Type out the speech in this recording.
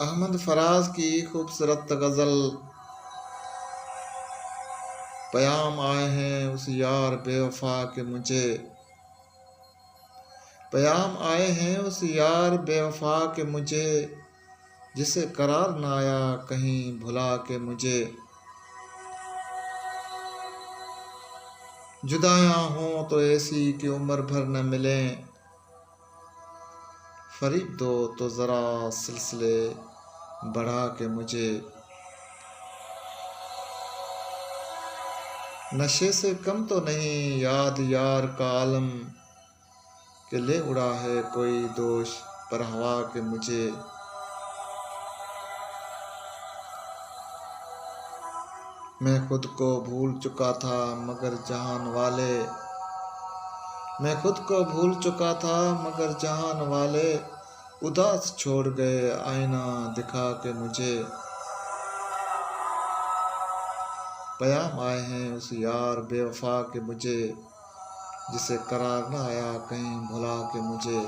अहमद फराज की खूबसूरत गज़ल। पैगाम आए हैं उस यार बेवफा के मुझे, पैगाम आए हैं उस यार बेवफा के मुझे, जिसे करार न आया कहीं भुला के मुझे। जुदाइयाँ हों तो ऐसी कि उम्र भर न मिलें, फरीब दो तो ज़रा सिलसिले बढ़ा के मुझे। नशे से कम तो नहीं याद यार का आलम, कि ले उड़ा है कोई दोष पर हवा के मुझे। मैं खुद को भूल चुका था मगर जहान वाले, मैं खुद को भूल चुका था मगर जहान वाले, उदास छोड़ गए आईना दिखा के मुझे। पैगाम आए हैं उस यार बेवफा के मुझे, जिसे करार न आया कहीं भुला के मुझे।